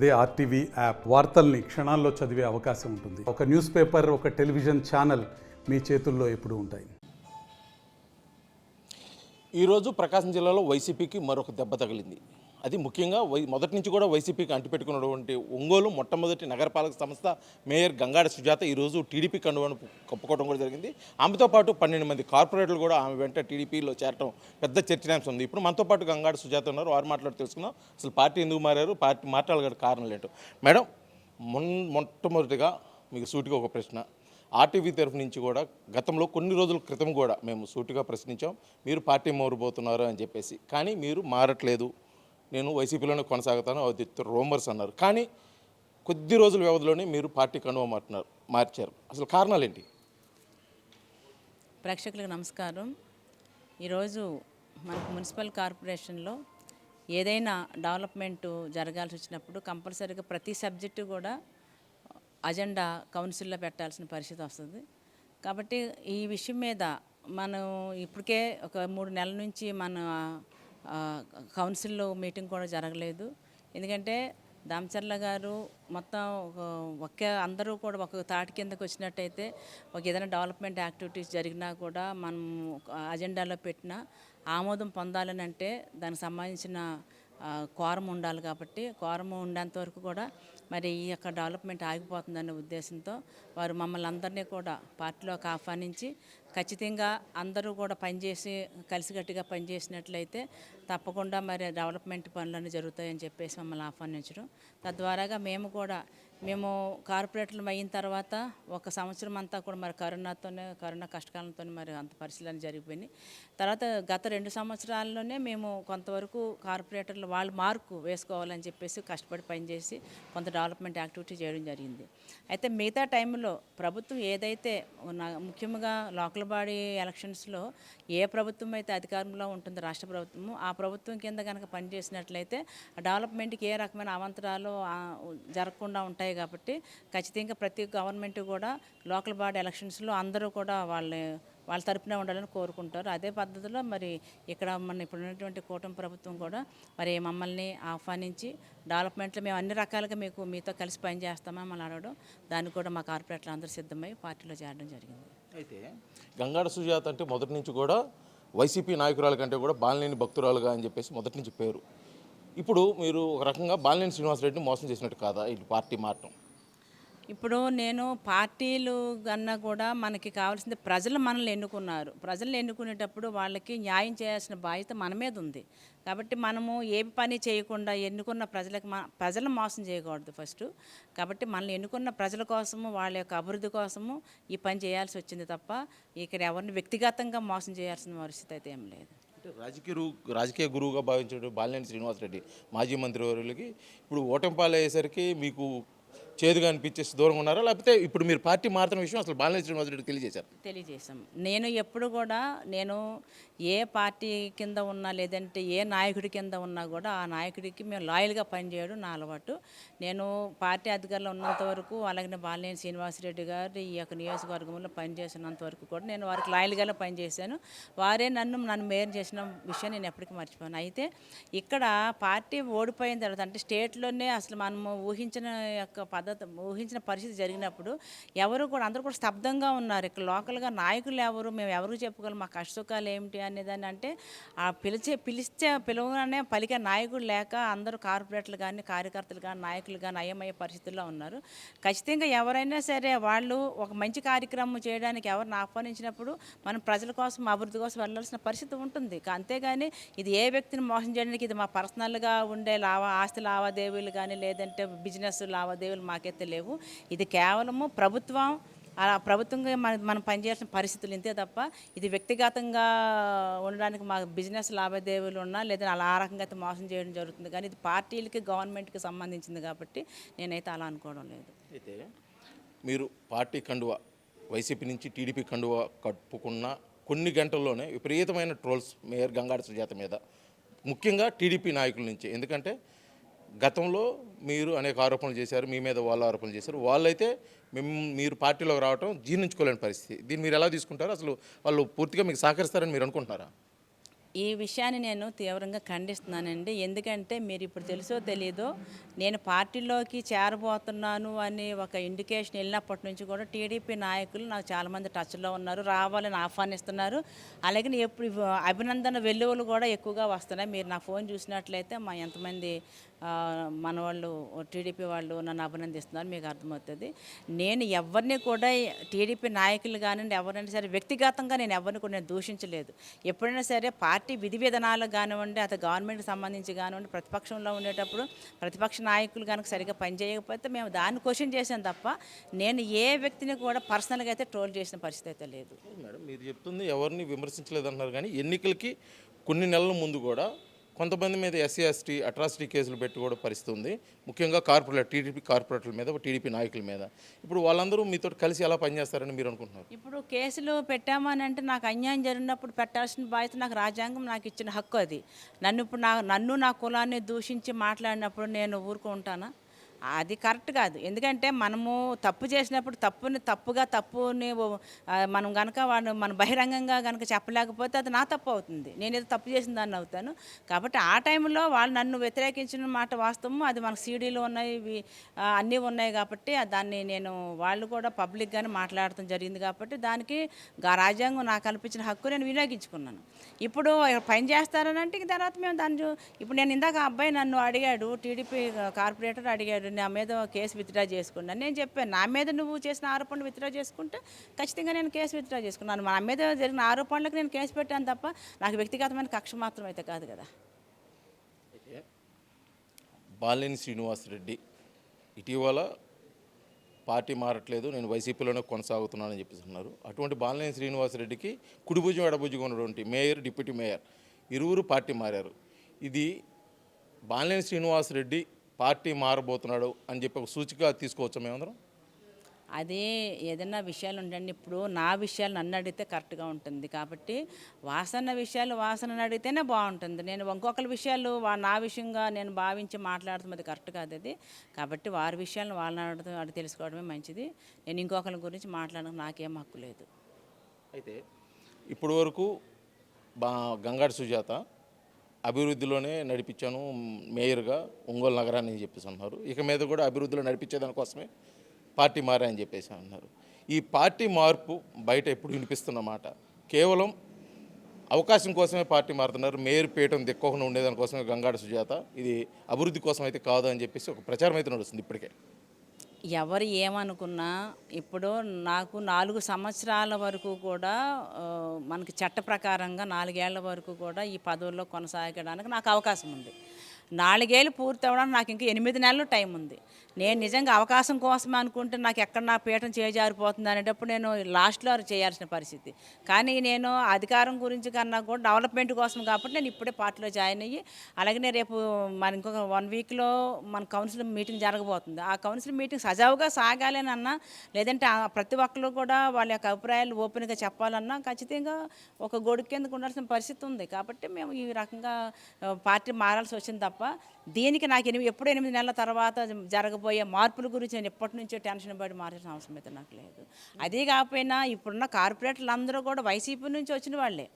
అదే RTV app వార్తల్ని క్షణాల్లో చదివే అవకాశం ఉంటుంది. ఒక న్యూస్ పేపర్, ఒక టెలివిజన్ ఛానల్ మీ చేతుల్లో ఎప్పుడూ ఉంటాయి. ఈరోజు ప్రకాశం జిల్లాలో వైసీపీకి మరొక దెబ్బ తగిలింది. అది ముఖ్యంగా మొదటి నుంచి కూడా వైసీపీకి అంటిపెట్టుకున్నటువంటి ఒంగోలు మొట్టమొదటి నగరపాలక సంస్థ మేయర్ గంగాడ సుజాత ఈరోజు టీడీపీ కండువాను కప్పుకోవడం కూడా జరిగింది. ఆమెతో పాటు 12 మంది కార్పొరేటర్లు కూడా ఆమె వెంట టీడీపీలో చేరడం పెద్ద చర్చనీయాంశం ఉంది. ఇప్పుడు మనతో పాటు గంగాడ సుజాత ఉన్నారు. వారు మాట్లాడి తెలుసుకున్నాం అసలు పార్టీ ఎందుకు మారారు, పార్టీ మాట్లాడగల కారణం ఏంటో. మేడం, మొట్టమొదటిగా మీకు సూటిగా ఒక ప్రశ్న. ఆర్టీవీ తరఫు నుంచి కూడా గతంలో కొన్ని రోజుల క్రితం కూడా మేము సూటిగా ప్రశ్నించాం, మీరు పార్టీ మారిపోతున్నారు అని చెప్పేసి. కానీ మీరు మారట్లేదు, నేను వైసీపీలోనే కొనసాగుతాను, అది రూమర్స్ అన్నారు. కానీ కొద్ది రోజుల వ్యవధిలోనే మీరు పార్టీ కండువా మార్చారు. అసలు కారణాలు ఏంటి? ప్రేక్షకులకు నమస్కారం. ఈరోజు మనకు మున్సిపల్ కార్పొరేషన్లో ఏదైనా డెవలప్మెంట్ జరగాల్సి వచ్చినప్పుడు కంపల్సరీగా ప్రతి సబ్జెక్టు కూడా అజెండా కౌన్సిల్లో పెట్టాల్సిన పరిస్థితి వస్తుంది. కాబట్టి ఈ విషయం మీద మనం ఇప్పటికే ఒక 3 నెలల నుంచి మన కౌన్సిల్లో మీటింగ్ కూడా జరగలేదు. ఎందుకంటే దామచర్ల గారు మొత్తం అందరూ కూడా ఒక తాటి కిందకు వచ్చినట్టయితే ఏదైనా డెవలప్మెంట్ యాక్టివిటీస్ జరిగినా కూడా మనం అజెండాలో పెట్టినా ఆమోదం పొందాలని అంటే దానికి సంబంధించిన క్వారం ఉండాలి. కాబట్టి క్వారం ఉండేంత వరకు కూడా మరి ఈ యొక్క డెవలప్మెంట్ ఆగిపోతుందనే ఉద్దేశంతో వారు మమ్మల్ని అందరినీ కూడా పార్టీలోకి ఆహ్వానించి ఖచ్చితంగా అందరూ కూడా పనిచేసి కలిసికట్టుగా పనిచేసినట్లయితే తప్పకుండా మరి డెవలప్మెంట్ పనులన్నీ జరుగుతాయని చెప్పేసి మమ్మల్ని ఆహ్వానించడం. తద్వారాగా మేము కార్పొరేటర్లు అయిన తర్వాత 1 సంవత్సరం అంతా కూడా మరి కరోనా కష్టకాలంతో మరి అంత పరిశీలన జరిగిపోయినాయి. తర్వాత గత 2 సంవత్సరాల్లోనే మేము కొంతవరకు కార్పొరేటర్లు వాళ్ళు మార్కు వేసుకోవాలని చెప్పేసి కష్టపడి పనిచేసి కొంత డెవలప్మెంట్ యాక్టివిటీ చేయడం జరిగింది. అయితే మిగతా టైంలో ప్రభుత్వం ఏదైతే ముఖ్యంగా లోకల్ బాడీ ఎలక్షన్స్లో ఏ ప్రభుత్వం అయితే అధికారంలో ఉంటుందో రాష్ట్ర ప్రభుత్వము, ఆ ప్రభుత్వం కింద కనుక పనిచేసినట్లయితే డెవలప్మెంట్కి ఏ రకమైన అవాంతరాలు జరగకుండా ఉంటాయి. కాబట్టి ఖచ్చితంగా ప్రతి గవర్నమెంట్ కూడా లోకల్ బాడీ ఎలక్షన్స్లో అందరూ కూడా వాళ్ళ తరపున ఉండాలని కోరుకుంటారు. అదే పద్ధతిలో మరి ఇక్కడ ఇప్పుడు ఉన్నటువంటి కూటమి ప్రభుత్వం కూడా మరి మమ్మల్ని ఆహ్వానించి డెవలప్మెంట్లో మేము అన్ని రకాలుగా మీతో కలిసి పనిచేస్తామని మమ్మల్ని అడగడం, దానికి కూడా మా కార్పొరేటర్లు అందరూ సిద్ధమై పార్టీలో చేరడం జరిగింది. అయితే గంగాడ సుజాత అంటే మొదటి నుంచి కూడా వైసీపీ నాయకురాల కంటే కూడా బాలినేని భక్తురాలుగా అని చెప్పేసి మొదటి నుంచి పేరు. ఇప్పుడు మీరు ఒక రకంగా బాలినేని శ్రీనివాసరెడ్డిని మోసం చేసినట్టు కాదా ఈ పార్టీ మారటం? ఇప్పుడు నేను పార్టీలు కన్నా కూడా మనకి కావాల్సింది ప్రజలు మనల్ని ఎన్నుకున్నారు. ప్రజలు ఎన్నుకునేటప్పుడు వాళ్ళకి న్యాయం చేయాల్సిన బాధ్యత మన మీద ఉంది. కాబట్టి మనము ఏ పని చేయకుండా ఎన్నుకున్న ప్రజలను మోసం చేయకూడదు ఫస్ట్. కాబట్టి మనల్ని ఎన్నుకున్న ప్రజల కోసము, వాళ్ళ యొక్క అభివృద్ధి కోసము ఈ పని చేయాల్సి వచ్చింది తప్ప ఇక్కడ ఎవరిని వ్యక్తిగతంగా మోసం చేయాల్సిన పరిస్థితి అయితే ఏం లేదు. రాజకీయ గురువుగా భావించిన బాలినేని శ్రీనివాసరెడ్డి మాజీ మంత్రివర్యులకి ఇప్పుడు ఓటమి పాలయ్యేసరికి మీకు చేదుగా అనిపించేసి దూరంగా ఉన్నారా, లేకపోతే ఇప్పుడు మీరు పార్టీ మారుతున్న విషయం అసలు బాలినేని శ్రీనివాసరెడ్డికి తెలియజేశాం. నేను ఎప్పుడు కూడా ఏ పార్టీ కింద ఉన్నా లేదంటే ఏ నాయకుడి కింద ఉన్నా కూడా ఆ నాయకుడికి మేము లాయల్గా పనిచేయడం నా అలవాటు. నేను పార్టీ అధికారంలో ఉన్నంత వరకు, అలాగే బాలినేని శ్రీనివాసరెడ్డి గారు ఈ యొక్క నియోజకవర్గంలో పనిచేసినంత వరకు కూడా నేను వారికి లాయల్గానే పనిచేశాను. వారే నన్ను మేయర్ చేసిన విషయం నేను ఎప్పటికీ మర్చిపోయాను. అయితే ఇక్కడ పార్టీ ఓడిపోయిన తర్వాత అంటే స్టేట్లోనే అసలు మనము ఊహించిన పరిస్థితి జరిగినప్పుడు అందరూ కూడా స్తబ్దంగా ఉన్నారు. ఇక్కడ లోకల్గా నాయకులు మేము ఎవరు చెప్పుకోవాలి మా కష్టసుఖాలు ఏమిటి అనేదాన్ని అంటే పిలవగానే పలికే నాయకులు లేక అందరూ కార్పొరేటర్లు కానీ కార్యకర్తలు కానీ నాయకులు కానీ అయ్యమయ్యే పరిస్థితుల్లో ఉన్నారు. ఖచ్చితంగా ఎవరైనా సరే వాళ్ళు ఒక మంచి కార్యక్రమం చేయడానికి ఎవరిని ఆహ్వానించినప్పుడు మనం ప్రజల కోసం అభివృద్ధి కోసం వెళ్ళాల్సిన పరిస్థితి ఉంటుంది. అంతేగాని ఇది ఏ వ్యక్తిని మోసం చేయడానికి ఇది మా పర్సనల్గా ఉండే ఆస్తి లావాదేవీలు కానీ లేదంటే బిజినెస్ లావాదేవీలు మాకైతే లేవు. ఇది కేవలము ప్రభుత్వంగా మనం పనిచేయాల్సిన పరిస్థితులు ఇంతే తప్ప ఇది వ్యక్తిగతంగా ఉండడానికి మా బిజినెస్ లావాదేవీలు ఉన్నా లేదా ఆ రకంగా అయితే మోసం చేయడం జరుగుతుంది. కానీ ఇది పార్టీలకి గవర్నమెంట్కి సంబంధించింది కాబట్టి నేనైతే అలా అనుకోవడం లేదు. అయితే మీరు పార్టీ కండువా వైసీపీ నుంచి టీడీపీ కండువా కట్టుకున్న కొన్ని గంటల్లోనే విపరీతమైన ట్రోల్స్ మేయర్ గంగాడ సుజాత మీద, ముఖ్యంగా టీడీపీ నాయకుల నుంచి. ఎందుకంటే గతంలో మీరు అనేక ఆరోపణలు చేశారు, మీ మీద వాళ్ళు ఆరోపణలు చేశారు. వాళ్ళైతే మీరు పార్టీలోకి రావడం జీర్ణించుకోలేని పరిస్థితి. దీన్ని మీరు ఎలా తీసుకుంటారు? అసలు వాళ్ళు పూర్తిగా మీకు సహకరిస్తారని మీరు అనుకుంటున్నారా? ఈ విషయాన్ని నేను తీవ్రంగా ఖండిస్తున్నానండి. ఎందుకంటే మీరు ఇప్పుడు తెలుసో తెలీదో నేను పార్టీలోకి చేరబోతున్నాను అని ఒక ఇండికేషన్ వెళ్ళినప్పటి నుంచి కూడా టీడీపీ నాయకులు నాకు చాలామంది టచ్లో ఉన్నారు, రావాలని ఆహ్వానిస్తున్నారు. అలాగే ఎప్పుడు అభినందన వెల్లువలు కూడా ఎక్కువగా వస్తున్నాయి. మీరు నా ఫోన్ చూసినట్లయితే మా ఎంతమంది మన వాళ్ళు టీడీపీ వాళ్ళు నన్ను అభినందిస్తున్నారు, మీకు అర్థమవుతుంది. నేను ఎవరిని కూడా టీడీపీ నాయకులు కానివ్వండి, ఎవరైనా సరే వ్యక్తిగతంగా నేను ఎవరిని కూడా నేను దూషించలేదు. ఎప్పుడైనా సరే పార్టీ విధి విధానాలకు కానివ్వండి, అది గవర్నమెంట్కి సంబంధించి కానివ్వండి, ప్రతిపక్షంలో ఉండేటప్పుడు ప్రతిపక్ష నాయకులు కనుక సరిగ్గా పనిచేయకపోతే మేము దాన్ని క్వశ్చన్ చేసాం తప్ప నేను ఏ వ్యక్తిని కూడా పర్సనల్గా అయితే ట్రోల్ చేసిన పరిస్థితి అయితే లేదు. మేడం, మీరు చెప్తుంది ఎవరిని విమర్శించలేదు అంటున్నారు, కానీ ఎన్నికలకి కొన్ని నెలల ముందు కూడా కొంతమంది మీద ఎస్సీ ఎస్టీ అట్రాసిటీ కేసులు పెట్టి కూడా పరిస్థితి ఉంది. ముఖ్యంగా టీడీపీ కార్పొరేటర్ల మీద, టీడీపీ నాయకుల మీద. ఇప్పుడు వాళ్ళందరూ మీతో కలిసి ఎలా పనిచేస్తారని మీరు అనుకుంటున్నారు? ఇప్పుడు కేసులు పెట్టామని అంటే నాకు అన్యాయం జరిగినప్పుడు పెట్టాల్సిన బాధ్యత నాకు రాజ్యాంగం నాకు ఇచ్చిన హక్కు అది. నన్ను నా కులాన్ని దూషించి మాట్లాడినప్పుడు నేను ఊరుకుంటానా? అది కరెక్ట్ కాదు. ఎందుకంటే మనము తప్పు చేసినప్పుడు తప్పుని మనం కనుక మనం బహిరంగంగా కనుక చెప్పలేకపోతే అది నా తప్పు అవుతుంది, నేనేదో తప్పు చేసిన దాన్ని అవుతాను. కాబట్టి ఆ టైంలో వాళ్ళు నన్ను వ్యతిరేకించిన మాట వాస్తవం. అది మనకు సీడీలు ఉన్నాయి, అన్నీ ఉన్నాయి. కాబట్టి దాన్ని నేను వాళ్ళు కూడా పబ్లిక్గానే మాట్లాడటం జరిగింది. కాబట్టి దానికి రాజ్యాంగం నాకు కల్పించిన హక్కు నేను వినియోగించుకున్నాను. ఇప్పుడు పని చేస్తారనంటే తర్వాత మేము ఇప్పుడు నేను ఇందాక ఆ అబ్బాయి నన్ను అడిగాడు, టీడీపీ కార్పొరేటర్ అడిగాడు, నా మీద కేసు విత్డ్రా చేసుకున్నాను. నేను చెప్పాను, నా మీద నువ్వు చేసిన ఆరోపణలు విత్డ్రా చేసుకుంటే ఖచ్చితంగా నేను కేసు విత్డ్రా చేసుకున్నాను. నా మీద జరిగిన ఆరోపణలకు నేను కేసు పెట్టాను తప్ప నాకు వ్యక్తిగతమైన కక్ష మాత్రం అయితే కాదు కదా. బాలినేని శ్రీనివాసరెడ్డి ఇటీవల పార్టీ మారట్లేదు, నేను వైసీపీలోనే కొనసాగుతున్నానని చెప్పేసి అన్నారు. అటువంటి బాలినేని శ్రీనివాసరెడ్డికి కుడిభుజం ఎడభుజంగా ఉన్నటువంటి మేయర్, డిప్యూటీ మేయర్ ఇరువురు పార్టీ మారారు. ఇది బాలినేని శ్రీనివాసరెడ్డి పార్టీ మారబోతున్నాడు అని చెప్పి ఒక సూచిక తీసుకోవచ్చా మేమందరం? అదే ఏదైనా విషయాలు ఉండండి. ఇప్పుడు నా విషయాలు నన్ను అడిగితే కరెక్ట్గా ఉంటుంది. కాబట్టి వాసనని అడిగితేనే బాగుంటుంది. నేను ఇంకొకరి విషయాలు నా విషయంగా నేను భావించి మాట్లాడటం అది కరెక్ట్ కాదు అది. కాబట్టి వారి విషయాలను వాళ్ళని అడిగి తెలుసుకోవడమే మంచిది. నేను ఇంకొకరి గురించి మాట్లాడడం నాకేం హక్కు లేదు. అయితే ఇప్పటి వరకు గంగాడి సుజాత అభివృద్ధిలోనే నడిపించాను మేయర్గా ఒంగోలు నగరాన్ని అని చెప్పేసి అన్నారు. ఇక మీద కూడా అభివృద్ధిలో నడిపించేదానికోసమే పార్టీ మారని చెప్పేసి అన్నారు. ఈ పార్టీ మార్పు బయట ఎప్పుడు వినిపిస్తున్నమాట కేవలం అవకాశం కోసమే పార్టీ మారుతున్నారు. మేయర్ పీఠం దిక్కోకుండా ఉండేదానికోసమే గంగాడి సుజాత, ఇది అభివృద్ధి కోసం అయితే కాదు అని చెప్పేసి ఒక ప్రచారం అయితే నడుస్తుంది ఇప్పటికే. ఎవరు ఏమనుకున్నా ఇప్పుడు నాకు 4 సంవత్సరాల వరకు కూడా మనకి చట్ట ప్రకారంగా 4 ఏళ్ల వరకు కూడా ఈ పదవుల్లో కొనసాగడానికి నాకు అవకాశం ఉంది. 4 ఏళ్ళు పూర్తి అవ్వడానికి నాకు ఇంకా 8 నెలలు టైం ఉంది. నేను నిజంగా అవకాశం కోసమే అనుకుంటే నాకు ఎక్కడ నా పీఠం చేజారిపోతుంది అనేటప్పుడు నేను లాస్ట్లో చేయాల్సిన పరిస్థితి. కానీ నేను అధికారం గురించి కన్నా కూడా డెవలప్మెంట్ కోసం కాబట్టి నేను ఇప్పుడే పార్టీలో జాయిన్ అయ్యి, అలాగే రేపు మన ఇంకొక 1 వీక్లో మన కౌన్సిల్ మీటింగ్ జరగబోతుంది. ఆ కౌన్సిల్ మీటింగ్ సజావుగా సాగాలి అని అన్నా, లేదంటే ప్రతి ఒక్కరు కూడా వాళ్ళ యొక్క అభిప్రాయాలు ఓపెన్గా చెప్పాలన్నా ఖచ్చితంగా ఒక గొడుగు కిందకు ఉండాల్సిన పరిస్థితి ఉంది. కాబట్టి మేము ఈ రకంగా పార్టీ మారాల్సి వచ్చింది తప్ప దీనికి నాకు ఎప్పుడు 8 నెలల తర్వాత జరగబోయే మార్పుల గురించి నేను ఎప్పటి నుంచో టెన్షన్ పడి మార్చాల్సిన అవసరం అయితే నాకు లేదు. అదే కాకపోయినా ఇప్పుడున్న కార్పొరేటర్లు అందరూ కూడా వైసీపీ నుంచి వచ్చిన వాళ్ళే.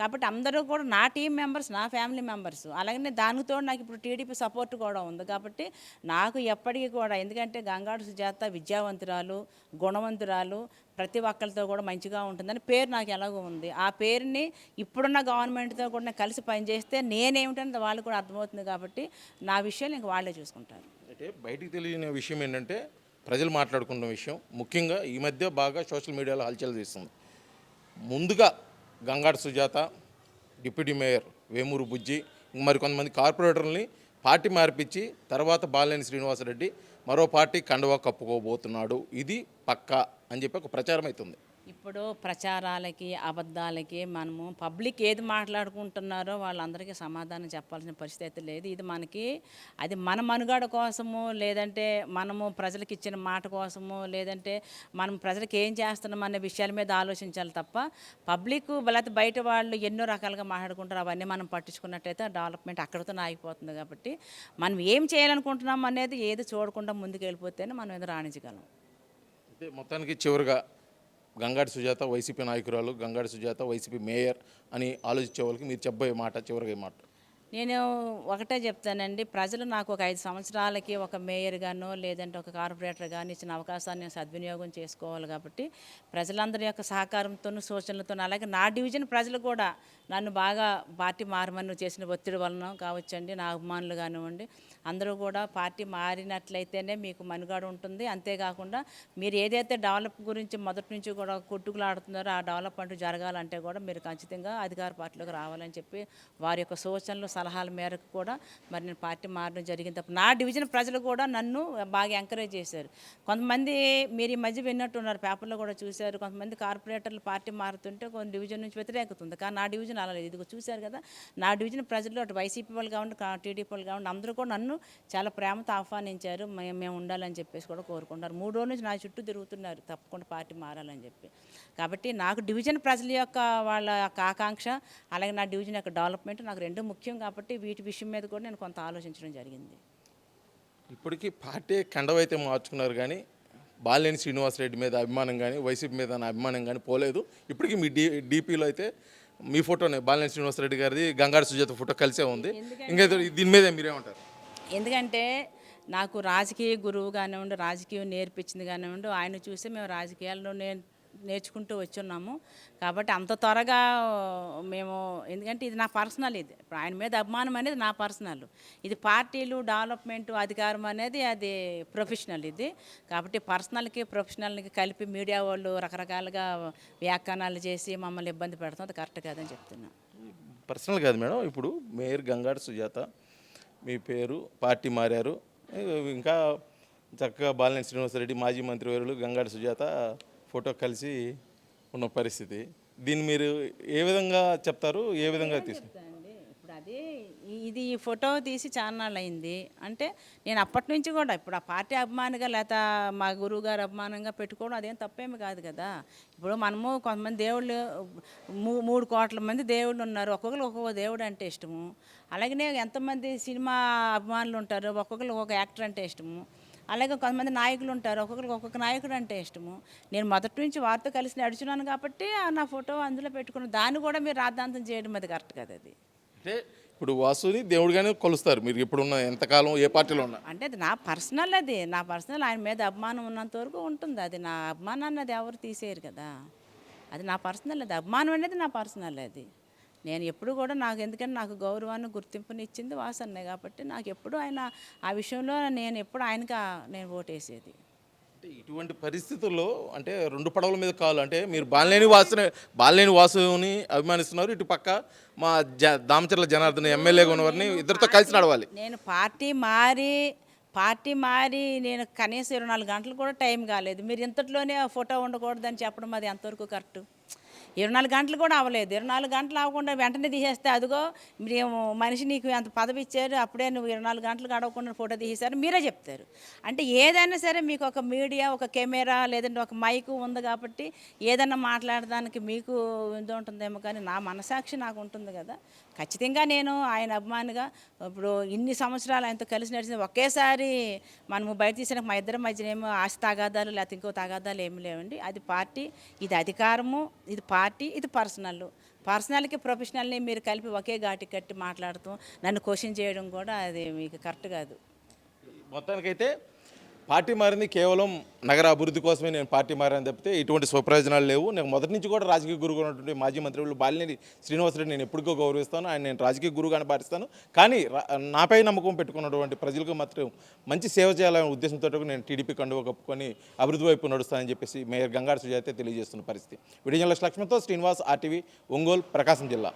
కాబట్టి అందరూ కూడా నా టీం మెంబర్స్, నా ఫ్యామిలీ మెంబర్స్. అలాగనే దానితో నాకు ఇప్పుడు టీడీపీ సపోర్ట్ కూడా ఉంది. కాబట్టి నాకు ఎప్పటికీ కూడా, ఎందుకంటే గంగాడు సుజాత విద్యావంతురాలు, గుణవంతురాలు, ప్రతి ఒక్కరితో కూడా మంచిగా ఉంటుందని పేరు నాకు ఎలాగో ఉంది. ఆ పేరుని ఇప్పుడున్న గవర్నమెంట్తో కూడా నేను కలిసి పనిచేస్తే నేనేమిటంటే వాళ్ళు కూడా అర్థమవుతుంది. కాబట్టి నా విషయాలు ఇంక వాళ్ళే చూసుకుంటారు. అయితే బయటికి తెలియని విషయం ఏంటంటే ప్రజలు మాట్లాడుకున్న విషయం, ముఖ్యంగా ఈ మధ్య బాగా సోషల్ మీడియాలో హల్చల్ చేస్తుంది. ముందుగా గంగాడి సుజాత, డిప్యూటీ మేయర్ వేమూరు బుజ్జి, మరికొంతమంది కార్పొరేటర్లని పార్టీ మార్పించి తర్వాత బాలినేని శ్రీనివాసరెడ్డి మరో పార్టీ కండువా కప్పుకోబోతున్నాడు, ఇది పక్కా అని చెప్పి ఒక ప్రచారం అవుతుంది. ఇప్పుడు ప్రచారాలకి, అబద్ధాలకి మనము పబ్లిక్ ఏది మాట్లాడుకుంటున్నారో వాళ్ళందరికీ సమాధానం చెప్పాల్సిన పరిస్థితి అయితే లేదు. ఇది మనకి అది మన మనుగడ కోసము, లేదంటే మనము ప్రజలకు ఇచ్చిన మాట కోసము, లేదంటే మనం ప్రజలకు ఏం చేస్తున్నాం అనే విషయాల మీద ఆలోచించాలి తప్ప పబ్లిక్ లేకపోతే బయట వాళ్ళు ఎన్నో రకాలుగా మాట్లాడుకుంటారు. అవన్నీ మనం పట్టించుకున్నట్టయితే డెవలప్మెంట్ అక్కడితో ఆగిపోతుంది. కాబట్టి మనం ఏం చేయాలనుకుంటున్నాం అనేది ఏది చూడకుండా ముందుకు వెళ్ళిపోతేనే మనం ఏదో రాణించగలం. అయితే మొత్తానికి చివరిగా గంగాడి సుజాత వైసీపీ నాయకురాలు, గంగాడి సుజాత వైసీపీ మేయర్ అని ఆలోచించే వాళ్ళకి మీరు చెప్పబోయే మాట, చివరిగా ఈ మాట? నేను ఒకటే చెప్తానండి, ప్రజలు నాకు ఒక 5 సంవత్సరాలకి ఒక మేయర్ గానో లేదంటే ఒక కార్పొరేటర్ కానీ ఇచ్చిన అవకాశాన్ని నేను సద్వినియోగం చేసుకోవాలి. కాబట్టి ప్రజలందరి యొక్క సహకారంతోనూ సూచనలతోనూ, అలాగే నా డివిజన్ ప్రజలు కూడా నన్ను బాగా పార్టీ మారమని చేసిన ఒత్తిడి వలన కావచ్చండి, నా అభిమానులు కానివ్వండి, అందరూ కూడా పార్టీ మారినట్లయితేనే మీకు మనుగడ ఉంటుంది. అంతేకాకుండా మీరు ఏదైతే డెవలప్ గురించి మొదటి నుంచి కూడా కొట్టుకులాడుతున్నారో ఆ డెవలప్మెంట్ జరగాలంటే కూడా మీరు ఖచ్చితంగా అధికార పార్టీలోకి రావాలని చెప్పి వారి యొక్క సూచనలు సలహాల మేరకు కూడా మరి నేను పార్టీ మారడం జరిగింది. తప్ప నా డివిజన్ ప్రజలు కూడా నన్ను బాగా ఎంకరేజ్ చేశారు. కొంతమంది మీరు ఈ మధ్య విన్నట్టున్నారు, పేపర్లో కూడా చూశారు, కొంతమంది కార్పొరేటర్లు పార్టీ మారుతుంటే కొన్ని డివిజన్ నుంచి వ్యతిరేకత ఉంది. కానీ నా డివిజన్ అలా లేదు. ఇదిగో చూశారు కదా, నా డివిజన్ ప్రజలు అటు వైసీపీ వాళ్ళు కావండి, టీడీపీ వాళ్ళు కావండి, అందరూ కూడా నన్ను చాలా ప్రేమతో ఆహ్వానించారు. మేము ఉండాలని చెప్పేసి కూడా కోరుకుంటారు. 3 రోజుల నుంచి నా చుట్టూ తిరుగుతున్నారు తప్పకుండా పార్టీ మారాలని చెప్పి. కాబట్టి నాకు డివిజన్ ప్రజల యొక్క వాళ్ళ యొక్క ఆకాంక్ష, అలాగే నా డివిజన్ యొక్క డెవలప్మెంట్ నాకు రెండు ముఖ్యం. కాబట్టి వీటి విషయం మీద కూడా నేను కొంత ఆలోచించడం జరిగింది. ఇప్పటికీ పార్టీ కండవైతే మార్చుకున్నారు కానీ బాలినేని శ్రీనివాసరెడ్డి మీద అభిమానం కానీ వైసీపీ మీద నా అభిమానం కానీ పోలేదు. ఇప్పటికీ మీ డీపీలో అయితే మీ ఫోటోనే బాలినేని శ్రీనివాసరెడ్డి గారిది, గంగాడి సుజాత ఫోటో కలిసే ఉంది. ఇంకా దీని మీద మీరేమంటారు? ఎందుకంటే నాకు రాజకీయ గురువు కానివ్వండి, రాజకీయం నేర్పించింది కానివ్వండి, ఆయన చూసి మేము రాజకీయాల్లో నేర్చుకుంటూ వచ్చున్నాము. కాబట్టి అంత త్వరగా మేము, ఎందుకంటే ఇది నా పర్సనల్, ఇది ఇప్పుడు ఆయన మీద అభిమానం అనేది నా పర్సనల్, ఇది పార్టీలు డెవలప్మెంట్ అధికారం అనేది అది ప్రొఫెషనల్. ఇది కాబట్టి పర్సనల్కి ప్రొఫెషనల్కి కలిపి మీడియా వాళ్ళు రకరకాలుగా వ్యాఖ్యానాలు చేసి మమ్మల్ని ఇబ్బంది పెడతాం, అది కరెక్ట్ కాదని చెప్తున్నా. పర్సనల్ కాదు మేడం, ఇప్పుడు మేయర్ గంగాడి సుజాత మీ పేరు, పార్టీ మారారు, ఇంకా చక్కగా బాలినేని శ్రీనివాసరెడ్డి మాజీ మంత్రివర్యులు గంగాడి సుజాత ఫోటో కలిసి ఉన్న పరిస్థితి. దీన్ని మీరు ఏ విధంగా చెప్తారు, ఏ విధంగా తీసుకుంటారు? ఇప్పుడు అది ఇది ఈ ఫోటో తీసి చాన్నాళ్ళు అయింది అంటే నేను అప్పటి నుంచి కూడా ఇప్పుడు ఆ పార్టీ అభిమానిగా లేకపోతే మా గురువు గారు అభిమానంగా పెట్టుకోవడం అదేం తప్పేమి కాదు కదా. ఇప్పుడు మనము కొంతమంది దేవుళ్ళు 3 కోట్ల మంది దేవుళ్ళు ఉన్నారు, ఒక్కొక్కరు ఒక్కొక్క దేవుడు అంటే ఇష్టము. అలాగనే ఎంతమంది సినిమా అభిమానులు ఉంటారు, ఒక్కొక్కరు ఒక్కొక్క యాక్టర్ అంటే ఇష్టము. అలాగే కొంతమంది నాయకులు ఉంటారు, ఒక్కొక్కరికి ఒక్కొక్క నాయకుడు అంటే ఇష్టము. నేను మొదటి నుంచి వారితో కలిసి నడుచున్నాను కాబట్టి నా ఫోటో అందులో పెట్టుకున్నాను. దాన్ని కూడా మీరు రాద్ధాంతం చేయడం అది కరెక్ట్ కదా. అది అంటే ఇప్పుడు వాసుని దేవుడిగానే కొలుస్తారు మీరు, ఎప్పుడున్న ఎంతకాలం ఏ పార్టీలో ఉన్నా? అంటే అది నా పర్సనల్, అది నా పర్సనల్. ఆయన మీద అభిమానం ఉన్నంత వరకు ఉంటుంది. అది నా అభిమానాన్ని అది ఎవరు తీసేయరు కదా. అది నా పర్సనల్, అది అభిమానం అనేది నా పర్సనల్. అది నేను ఎప్పుడు కూడా నాకు, ఎందుకంటే నాకు గౌరవాన్ని గుర్తింపుని ఇచ్చింది వాసన్నే కాబట్టి నాకు ఎప్పుడు ఆయన ఆ విషయంలో నేను ఎప్పుడు ఆయనకి నేను ఓటేసేది. అంటే ఇటువంటి పరిస్థితుల్లో అంటే 2 పడవల మీద కావాలి అంటే మీరు బాలినేని వాసుని అభిమానిస్తున్నారు, ఇటు పక్క మా దామచర్ల జనార్దన్ ఎమ్మెల్యేగా ఉన్నవారిని, ఇద్దరితో కలిసి నడవాలి. నేను పార్టీ మారి నేను కనీసం 24 గంటలు కూడా టైం కాలేదు. మీరు ఇంతట్లోనే ఫోటో ఉండకూడదని చెప్పడం అది ఎంతవరకు కరెక్ట్? 24 గంటలు కూడా అవ్వలేదు. 24 గంటలు అవ్వకుండా వెంటనే తీసేస్తే అదిగో మేము మనిషి నీకు ఎంత పదవి ఇచ్చారు, అప్పుడే నువ్వు 24 గంటలు గడవకుండా ఫోటో తీసేశారు మీరే చెప్తారు. అంటే ఏదైనా సరే మీకు ఒక మీడియా, ఒక కెమెరా లేదంటే ఒక మైకు ఉంది కాబట్టి ఏదైనా మాట్లాడడానికి మీకు ఇది ఉంటుందేమో, కానీ నా మనసాక్షి నాకు ఉంటుంది కదా. ఖచ్చితంగా నేను ఆయన అభిమానిగా ఇప్పుడు ఇన్ని సంవత్సరాలు ఆయనతో కలిసి నడిచింది. ఒకేసారి మనము బయట తీసిన మా ఇద్దరి మధ్యన ఏమో ఆస్తి తగాదాలు లేకపోతే ఇంకో తగాదాలు ఏమి లేవండి. అది పార్టీ, ఇది అధికారము, ఇది పార్టీ, ఇది పర్సనల్కి ప్రొఫెషనల్ని మీరు కలిపి ఒకే ఘాటి కట్టి మాట్లాడుతూ నన్ను క్వశ్చన్ చేయడం కూడా అది మీకు కరెక్ట్ కాదు. మొత్తానికైతే పార్టీ మారింది కేవలం నగర అభివృద్ధి కోసమే నేను పార్టీ మారాను తప్పితే ఇటువంటి స్వప్రయోజనాలు లేవు. నేను మొదటి నుంచి కూడా రాజకీయ గురువుగా ఉన్నటువంటి మాజీ మంత్రులు బాలినేని శ్రీనివాసరెడ్డి నేను ఎప్పటికో గౌరవిస్తాను, ఆయన నేను రాజకీయ గురువుగానే భావిస్తాను. కానీ నాపై నమ్మకం పెట్టుకున్నటువంటి ప్రజలకు మాత్రం మంచి సేవ చేయాలనే ఉద్దేశంతో నేను టీడీపీ కండువా కప్పుకొని అభివృద్ధి వైపు నడుస్తానని చెప్పేసి మేయర్ గంగాడి సుజాత తెలియజేస్తున్న పరిస్థితి. వీడియో జర్నలిస్ట్ లక్ష్మణ్తో శ్రీనివాస్, RTV, ఒంగోలు, ప్రకాశం జిల్లా.